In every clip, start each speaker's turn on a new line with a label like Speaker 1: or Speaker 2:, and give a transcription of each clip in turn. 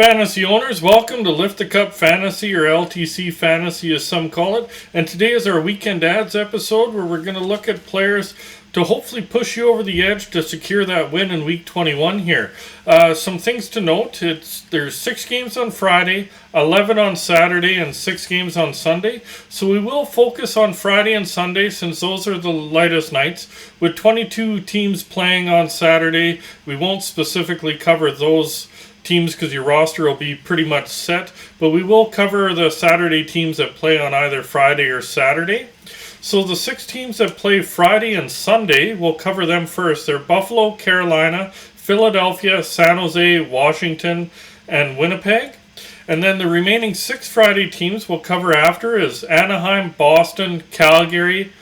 Speaker 1: Fantasy owners, welcome to Lift the Cup Fantasy, or LTC Fantasy as some call it. And today is our Weekend Ads episode where we're going to look at players to hopefully push you over the edge to secure that win in Week 21 here. Some things to note, there's 6 games on Friday, 11 on Saturday, and 6 games on Sunday. So we will focus on Friday and Sunday since those are the lightest nights. With 22 teams playing on Saturday, we won't specifically cover those teams because your roster will be pretty much set, but we will cover the Saturday teams that play on either Friday or Saturday. So the 6 teams that play Friday and Sunday, we'll cover them first. They're Buffalo, Carolina, Philadelphia, San Jose, Washington, and Winnipeg. And then the remaining 6 Friday teams we'll cover after is Anaheim, Boston, Calgary,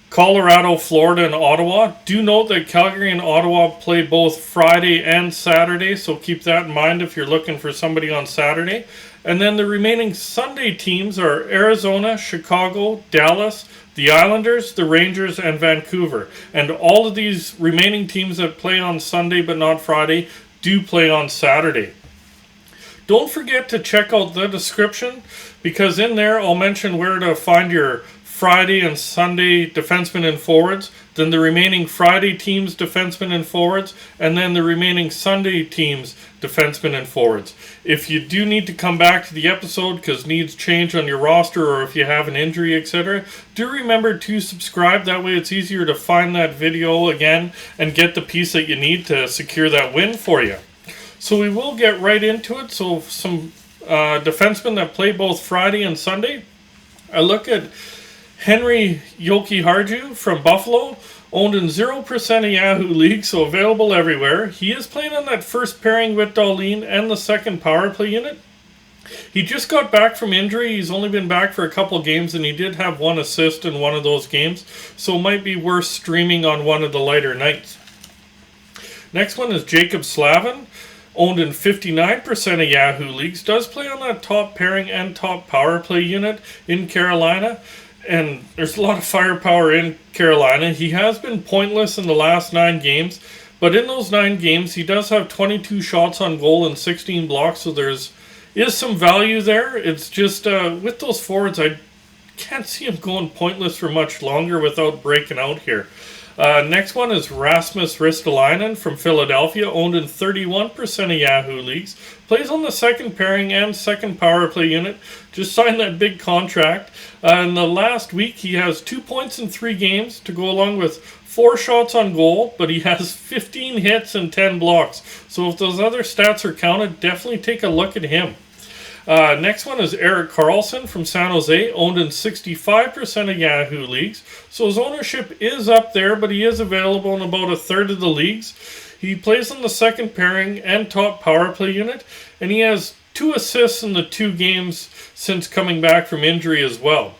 Speaker 1: Colorado, Florida, and Ottawa. Do note that Calgary and Ottawa play both Friday and Saturday, so keep that in mind if you're looking for somebody on Saturday. And then the remaining Sunday teams are Arizona, Chicago, Dallas, the Islanders, the Rangers, and Vancouver. And all of these remaining teams that play on Sunday but not Friday do play on Saturday. Don't forget to check out the description, because in there I'll mention where to find your Friday and Sunday defensemen and forwards, then the remaining Friday teams defensemen and forwards, and then the remaining Sunday teams defensemen and forwards. If you do need to come back to the episode because needs change on your roster, or if you have an injury, etc., do remember to subscribe. That way it's easier to find that video again and get the piece that you need to secure that win for you. So we will get right into it. So some defensemen that play both Friday and Sunday. I look at Henry Jokiharju from Buffalo, owned in 0% of Yahoo League, so available everywhere. He is playing on that first pairing with Dahlin and the second power play unit. He just got back from injury. He's only been back for a couple games, and he did have 1 assist in one of those games, so it might be worth streaming on one of the lighter nights. Next one is Jacob Slavin, owned in 59% of Yahoo Leagues, does play on that top pairing and top power play unit in Carolina. And there's a lot of firepower in Carolina. He has been pointless in the last 9 games, but in those 9 games, he does have 22 shots on goal and 16 blocks, so is some value there. It's just, with those forwards, I can't see him going pointless for much longer without breaking out here. Next one is Rasmus Ristolainen from Philadelphia, owned in 31% of Yahoo Leagues. Plays on the second pairing and second power play unit. Just signed that big contract. In the last week, he has 2 points in 3 games to go along with 4 shots on goal, but he has 15 hits and 10 blocks. So if those other stats are counted, definitely take a look at him. Next one is Erik Karlsson from San Jose, owned in 65% of Yahoo Leagues. So his ownership is up there, but he is available in about a third of the leagues. He plays on the second pairing and top power play unit, and he has 2 assists in the 2 games since coming back from injury as well.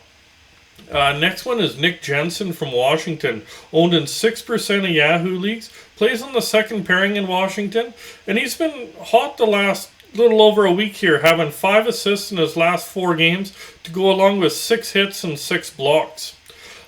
Speaker 1: Next one is Nick Jensen from Washington, owned in 6% of Yahoo Leagues. Plays on the second pairing in Washington, and he's been hot the last little over a week here, having 5 assists in his last 4 games to go along with 6 hits and 6 blocks.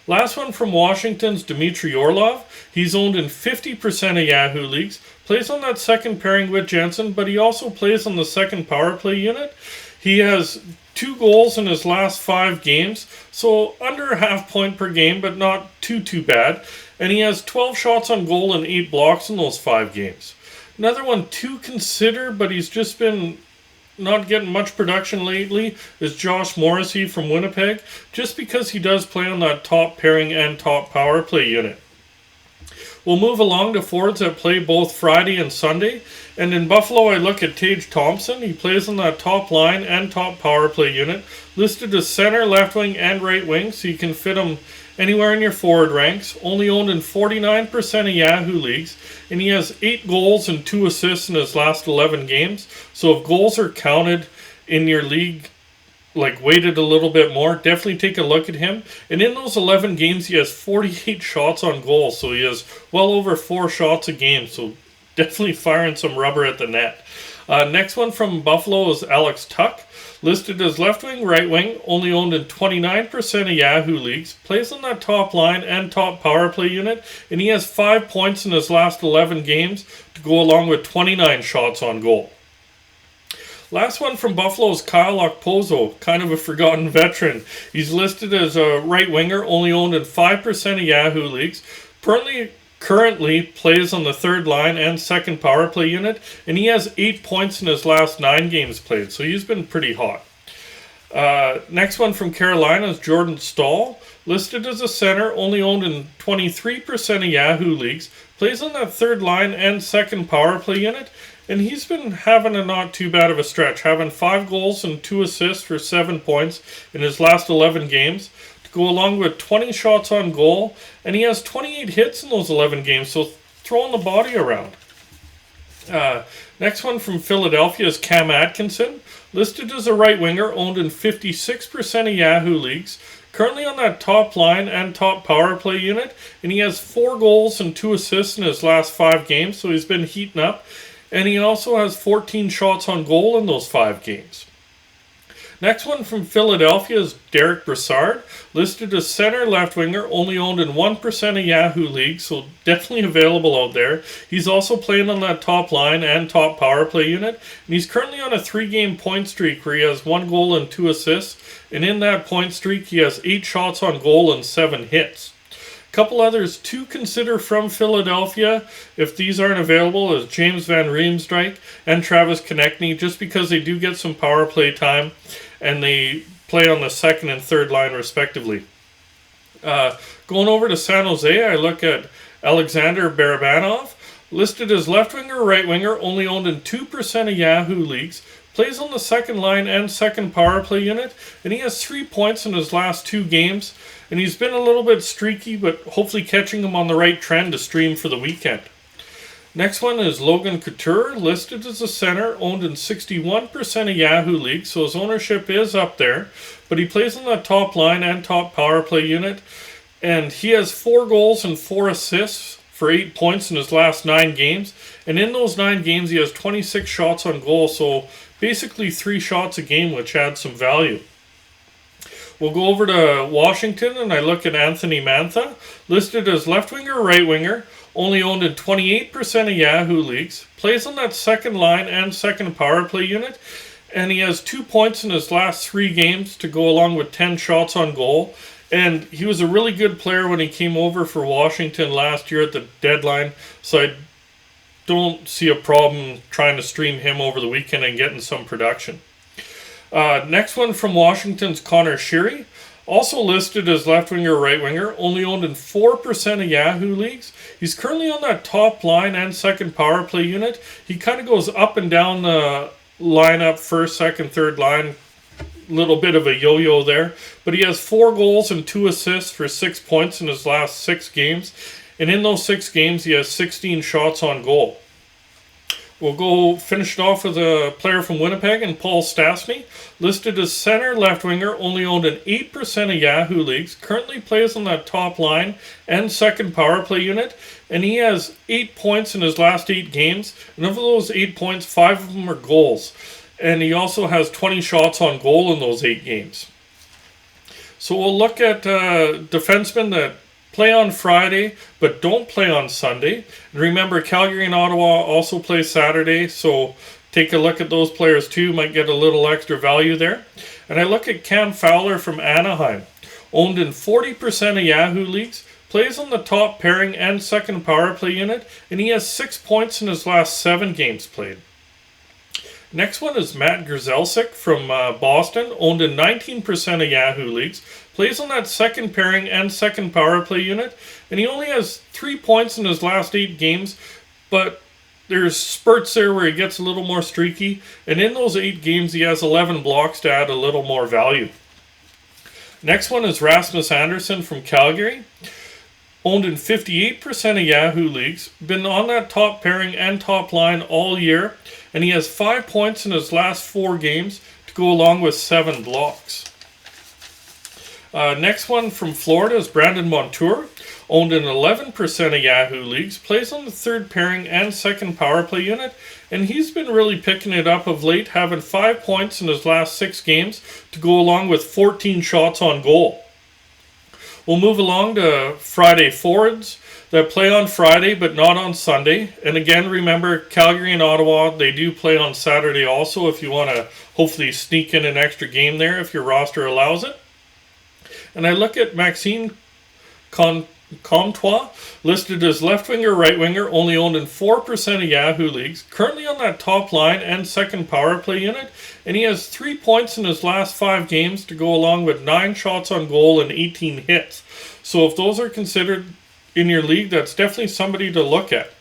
Speaker 1: Last one from Washington's Dmitry Orlov. He's owned in 50% of Yahoo Leagues. Plays on that second pairing with Jensen, but he also plays on the second power play unit. He has 2 goals in his last 5 games, so under a half point per game, but not too bad. And he has 12 shots on goal and 8 blocks in those 5 games. Another one to consider, but he's just been not getting much production lately, is Josh Morrissey from Winnipeg, just because he does play on that top pairing and top power play unit. We'll move along to forwards that play both Friday and Sunday. And in Buffalo, I look at Tage Thompson. He plays on that top line and top power play unit, listed as center, left wing, and right wing, so you can fit him anywhere in your forward ranks. Only owned in 49% of Yahoo Leagues, and he has 8 goals and 2 assists in his last 11 games. So if goals are counted in your league, like weighted a little bit more, definitely take a look at him. And in those 11 games, he has 48 shots on goal, so he has well over 4 shots a game. So definitely firing some rubber at the net. Next one from Buffalo is Alex Tuck. Listed as left wing, right wing, only owned in 29% of Yahoo Leagues. Plays on that top line and top power play unit, and he has 5 points in his last 11 games to go along with 29 shots on goal. Last one from Buffalo is Kyle Okposo, kind of a forgotten veteran. He's listed as a right winger, only owned in 5% of Yahoo leagues. Currently plays on the third line and second power play unit, and he has 8 points in his last 9 games played, so he's been pretty hot. Next one from Carolina is Jordan Staal, listed as a center, only owned in 23% of Yahoo leagues, plays on that third line and second power play unit, and he's been having a not too bad of a stretch, having 5 goals and 2 assists for 7 points in his last 11 games, to go along with 20 shots on goal, and he has 28 hits in those 11 games, so throwing the body around. Next one from Philadelphia is Cam Atkinson, listed as a right winger, owned in 56% of Yahoo leagues, currently on that top line and top power play unit, and he has 4 goals and 2 assists in his last 5 games, so he's been heating up, and he also has 14 shots on goal in those 5 games. Next one from Philadelphia is Derek Brassard, listed as center left winger, only owned in 1% of Yahoo leagues, so definitely available out there. He's also playing on that top line and top power play unit, and he's currently on a 3-game point streak where he has 1 goal and 2 assists, and in that point streak he has 8 shots on goal and 7 hits. A couple others to consider from Philadelphia, if these aren't available, is James Van Riemsdyk and Travis Konechny, just because they do get some power play time and they play on the second and third line respectively. Going over to San Jose, I look at Alexander Barabanov, listed as left winger, right winger, only owned in 2% of Yahoo leagues, plays on the second line and second power play unit, and he has 3 points in his last 2 games, and he's been a little bit streaky, but hopefully catching him on the right trend to stream for the weekend. Next one is Logan Couture, listed as a center, owned in 61% of Yahoo leagues, so his ownership is up there, but he plays on the top line and top power play unit, and he has 4 goals and 4 assists for 8 points in his last 9 games, and in those 9 games he has 26 shots on goal, so basically 3 shots a game, which adds some value. We'll go over to Washington, and I look at Anthony Mantha, listed as left winger, right winger, only owned in 28% of Yahoo leagues, plays on that second line and second power play unit, and he has 2 points in his last 3 games to go along with 10 shots on goal. And he was a really good player when he came over for Washington last year at the deadline, so I don't see a problem trying to stream him over the weekend and getting some production. Next one from Washington's Connor Sheary, also listed as left winger, right winger, only owned in 4% of Yahoo leagues. He's currently on that top line and second power play unit. He kind of goes up and down the lineup, first, second, third line, little bit of a yo-yo there, but he has 4 goals and 2 assists for 6 points in his last 6 games, and in those 6 games he has 16 shots on goal. We'll go finish it off with a player from Winnipeg, and Paul Stastny, listed as center left winger, only owned in 8% of Yahoo leagues, currently plays on that top line and second power play unit, and he has 8 points in his last 8 games, and of those 8 points, 5 of them are goals. And he also has 20 shots on goal in those 8 games. So we'll look at defensemen that play on Friday but don't play on Sunday. And remember, Calgary and Ottawa also play Saturday, so take a look at those players too. Might get a little extra value there. And I look at Cam Fowler from Anaheim, owned in 40% of Yahoo leagues, plays on the top pairing and second power play unit, and he has 6 points in his last 7 games played. Next one is Matt Grzelcyk from Boston, owned in 19% of Yahoo leagues, plays on that second pairing and second power play unit, and he only has 3 points in his last 8 games, but there's spurts there where he gets a little more streaky, and in those 8 games he has 11 blocks to add a little more value. Next one is Rasmus Andersson from Calgary, owned in 58% of Yahoo leagues, been on that top pairing and top line all year, and he has 5 points in his last 4 games to go along with 7 blocks. Next one from Florida is Brandon Montour, owned in 11% of Yahoo leagues, plays on the third pairing and second power play unit, and he's been really picking it up of late, having 5 points in his last 6 games to go along with 14 shots on goal. We'll move along to Friday forwards that play on Friday but not on Sunday. And again, remember, Calgary and Ottawa, they do play on Saturday also if you want to hopefully sneak in an extra game there if your roster allows it. And I look at Maxime Comtois, listed as left winger, right winger, only owned in 4% of Yahoo leagues, currently on that top line and second power play unit, and he has 3 points in his last 5 games to go along with 9 shots on goal and 18 hits. So if those are considered in your league, that's definitely somebody to look at.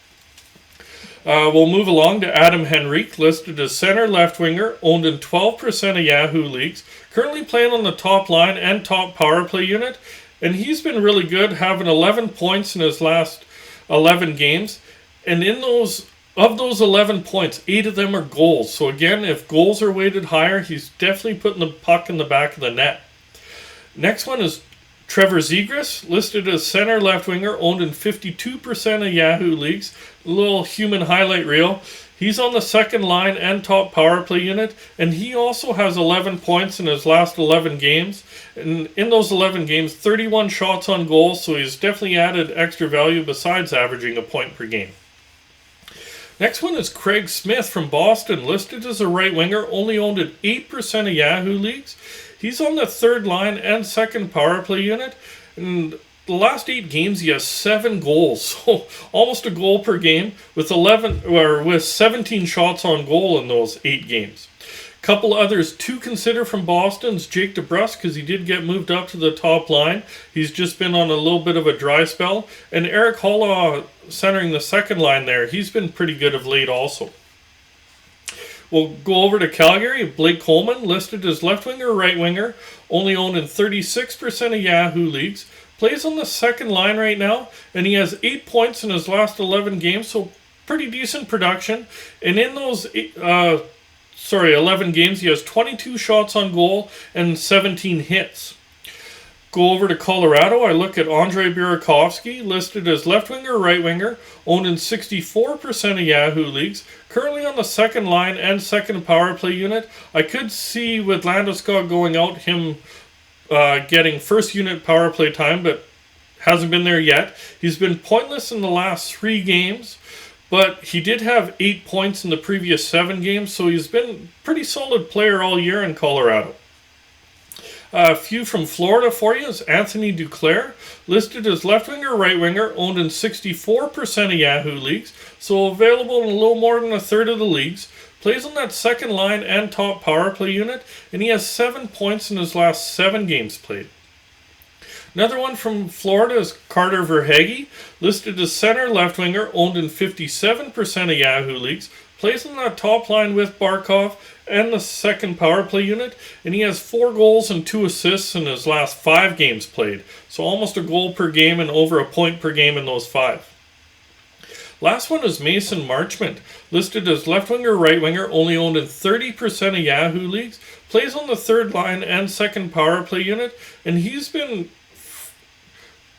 Speaker 1: We'll move along to Adam Henrique, listed as center left winger, owned in 12% of Yahoo leagues, currently playing on the top line and top power play unit, and he's been really good, having 11 points in his last 11 games, and of those 11 points, 8 of them are goals. So again, if goals are weighted higher, he's definitely putting the puck in the back of the net. Next one is Trevor Zegras, listed as center left winger, owned in 52% of Yahoo leagues. A little human highlight reel. He's on the second line and top power play unit, and he also has 11 points in his last 11 games. And in those 11 games, 31 shots on goal, so he's definitely added extra value besides averaging a point per game. Next one is Craig Smith from Boston, listed as a right winger, only owned in 8% of Yahoo leagues. He's on the third line and second power play unit. And the last 8 games, he has 7 goals, so almost a goal per game, with 17 shots on goal in those 8 games. Couple others to consider from Boston's Jake DeBrusk, because he did get moved up to the top line. He's just been on a little bit of a dry spell. And Eric Holla centering the second line there. He's been pretty good of late also. We'll go over to Calgary. Blake Coleman, listed as left winger, right winger, only owned in 36% of Yahoo leagues. Plays on the second line right now, and he has 8 points in his last 11 games, so pretty decent production. And in those 11 games, he has 22 shots on goal and 17 hits. Go over to Colorado. I look at Andrei Burakovsky, listed as left winger, right winger, owned in 64% of Yahoo leagues, currently on the second line and second power play unit. I could see with Landeskog going out, him getting first unit power play time, but hasn't been there yet. He's been pointless in the last 3 games, but he did have 8 points in the previous 7 games, so he's been a pretty solid player all year in Colorado. A few from Florida for you is Anthony Duclair, listed as left winger, right winger, owned in 64% of Yahoo leagues, so available in a little more than a third of the leagues. Plays on that second line and top power play unit, and he has 7 points in his last 7 games played. Another one from Florida is Carter Verhaeghe, listed as center left winger, owned in 57% of Yahoo leagues. Plays on that top line with Barkov and the second power play unit, and he has 4 goals and 2 assists in his last 5 games played. So almost a goal per game and over a point per game in those 5. Last one is Mason Marchment, listed as left winger, right winger, only owned in 30% of Yahoo leagues. Plays on the third line and second power play unit, and he's been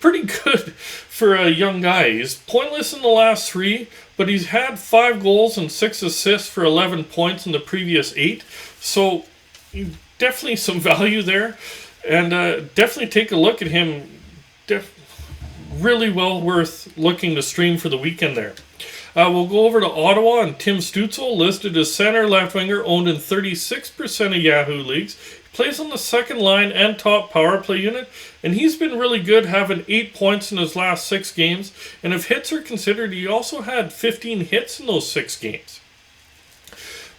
Speaker 1: pretty good for a young guy. He's pointless in the last 3, but he's had 5 goals and 6 assists for 11 points in the previous 8. So definitely some value there, and definitely take a look at him. Really well worth looking to stream for the weekend there. We'll go over to Ottawa, and Tim Stützle, listed as center left winger, owned in 36% of Yahoo leagues. Plays on the second line and top power play unit, and he's been really good, having 8 points in his last 6 games. And if hits are considered, he also had 15 hits in those 6 games.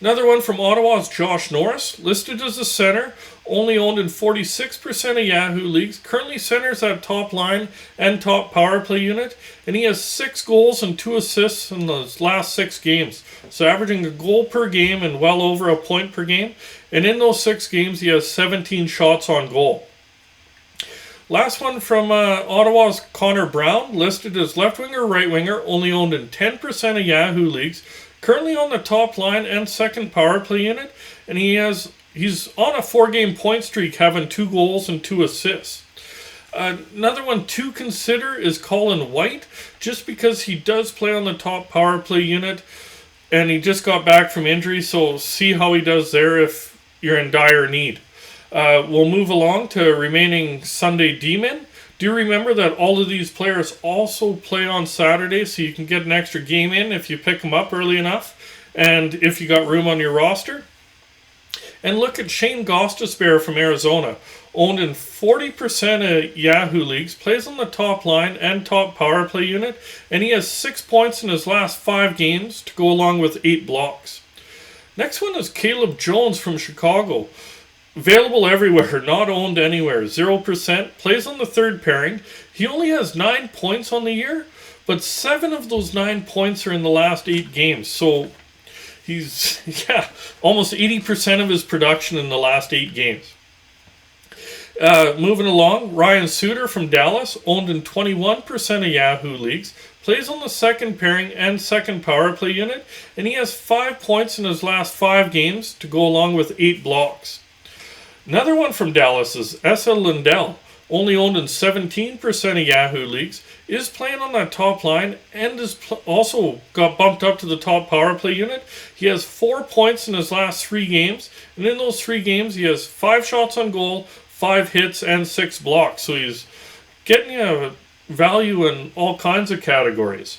Speaker 1: Another one from Ottawa is Josh Norris, listed as a center, only owned in 46% of Yahoo leagues. Currently centers at top line and top power play unit, and he has 6 goals and 2 assists in those last 6 games. So averaging a goal per game and well over a point per game. And in those 6 games, he has 17 shots on goal. Last one from Ottawa's Connor Brown, listed as left winger, right winger, only owned in 10% of Yahoo leagues. Currently on the top line and second power play unit, and he's on a 4-game point streak, having 2 goals and 2 assists. Another one to consider is Colin White, just because he does play on the top power play unit, and he just got back from injury, so see how he does there if you're in dire need. We'll move along to remaining Sunday D-men. Do remember that all of these players also play on Saturday, so you can get an extra game in if you pick them up early enough, and if you got room on your roster. And look at Shane Gostisbehere from Arizona, owned in 40% of Yahoo leagues, plays on the top line and top power play unit, and he has 6 points in his last 5 games to go along with 8 blocks. Next one is Caleb Jones from Chicago. Available everywhere, not owned anywhere, 0%, plays on the third pairing. He only has 9 points on the year, but 7 of those 9 points are in the last 8 games. So he's, almost 80% of his production in the last 8 games. Moving along, Ryan Suter from Dallas, owned in 21% of Yahoo leagues, plays on the second pairing and second power play unit, and he has 5 points in his last 5 games to go along with 8 blocks. Another one from Dallas is Esa Lindell, only owned in 17% of Yahoo leagues, is playing on that top line and is also got bumped up to the top power play unit. He has 4 points in his last 3 games, and in those 3 games he has 5 shots on goal, 5 hits, and 6 blocks. So he's getting a value in all kinds of categories.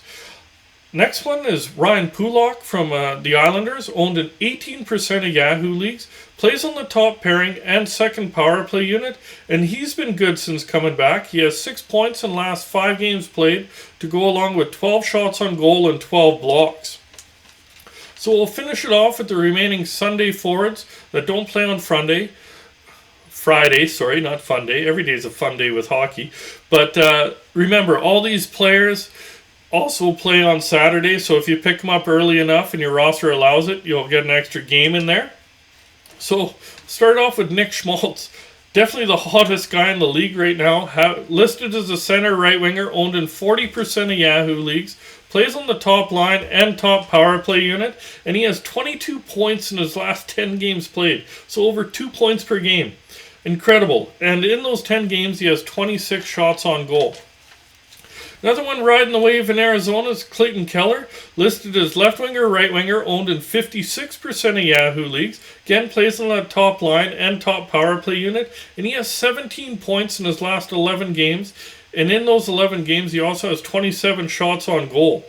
Speaker 1: Next one is Ryan Pulock from the Islanders, owned in 18% of Yahoo leagues, plays on the top pairing and second power play unit, and he's been good since coming back. He has 6 points in the last 5 games played to go along with 12 shots on goal and 12 blocks. So we'll finish it off with the remaining Sunday forwards that don't play on Friday, not fun day. Every day is a fun day with hockey. But remember, all these players also play on Saturday, so if you pick them up early enough and your roster allows it, you'll get an extra game in there. So start off with Nick Schmaltz. Definitely the hottest guy in the league right now. Listed as a center right winger, owned in 40% of Yahoo leagues. Plays on the top line and top power play unit, and he has 22 points in his last 10 games played. So over 2 points per game. Incredible. And in those 10 games, he has 26 shots on goal. Another one riding the wave in Arizona is Clayton Keller, listed as left winger, right winger, owned in 56% of Yahoo leagues. Again, plays on that top line and top power play unit, and he has 17 points in his last 11 games. And in those 11 games, he also has 27 shots on goal.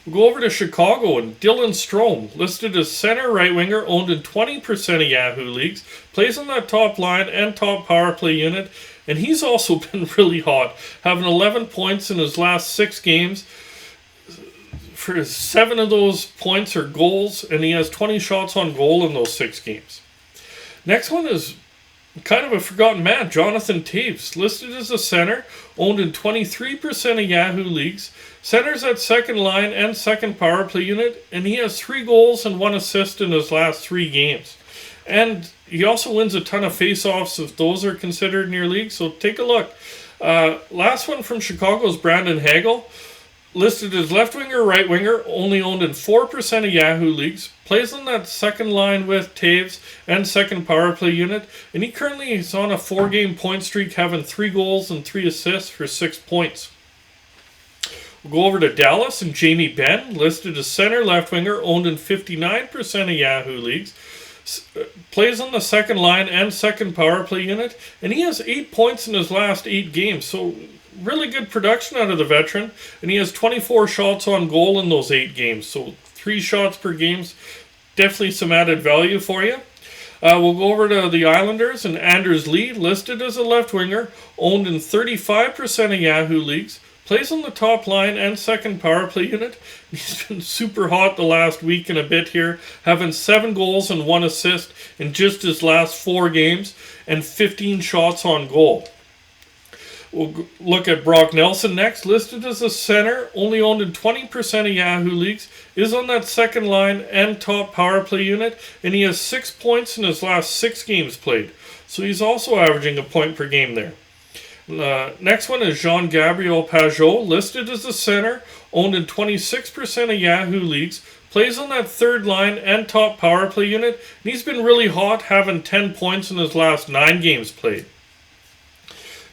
Speaker 1: We'll go over to Chicago, and Dylan Strome, listed as center right winger, owned in 20% of Yahoo leagues, plays on that top line and top power play unit, and he's also been really hot, having 11 points in his last 6 games. For 7 of those points are goals, and he has 20 shots on goal in those 6 games. Next one is kind of a forgotten man, Jonathan Toews, listed as a center, owned in 23% of Yahoo leagues, centers at second line and second power play unit, and he has 3 goals and 1 assist in his last 3 games. And he also wins a ton of face-offs if those are considered in your league, so take a look. Last one from Chicago is Brandon Hagel, listed as left winger, right winger, only owned in 4% of Yahoo leagues, plays on that second line with Toews and second power play unit, and he currently is on a 4-game point streak, having 3 goals and 3 assists for 6 points. We'll go over to Dallas, and Jamie Benn, listed as center left winger, owned in 59% of Yahoo leagues, plays on the second line and second power play unit, and he has 8 points in his last 8 games, so really good production out of the veteran, and he has 24 shots on goal in those 8 games, so 3 shots per game, definitely some added value for you. We'll go over to the Islanders, and Anders Lee, listed as a left winger, owned in 35% of Yahoo leagues, plays on the top line and second power play unit. He's been super hot the last week and a bit here, having 7 goals and 1 assist in just his last 4 games, and 15 shots on goal. We'll look at Brock Nelson next, listed as a center, only owned in 20% of Yahoo leagues, is on that second line and top power play unit, and he has 6 points in his last 6 games played. So he's also averaging a point per game there. Next one is Jean-Gabriel Pageau, listed as a center, owned in 26% of Yahoo leagues, plays on that third line and top power play unit, and he's been really hot, having 10 points in his last 9 games played.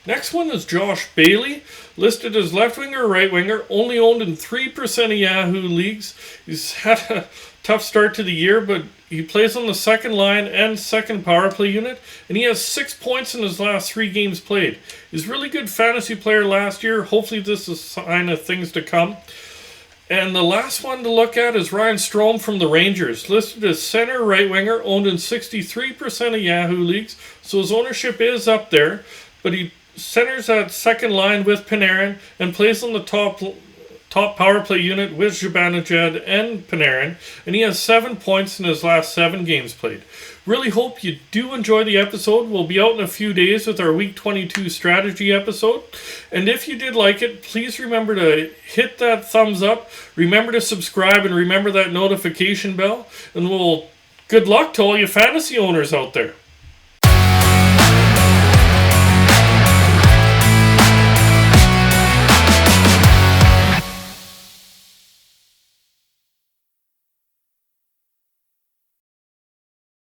Speaker 1: Next one is Josh Bailey, listed as left winger, right winger, only owned in 3% of Yahoo leagues. He's had a tough start to the year, but he plays on the second line and second power play unit, and he has 6 points in his last 3 games played. He's a really good fantasy player last year. Hopefully this is a sign of things to come. And the last one to look at is Ryan Strome from the Rangers, listed as center right winger, owned in 63% of Yahoo leagues, so his ownership is up there, but he centers at second line with Panarin and plays on the top power play unit with Zibanejad and Panarin, and he has 7 points in his last 7 games played. Really hope you do enjoy the episode. We'll be out in a few days with our Week 22 strategy episode. And if you did like it, please remember to hit that thumbs up, remember to subscribe, and remember that notification bell. And good luck to all you fantasy owners out there.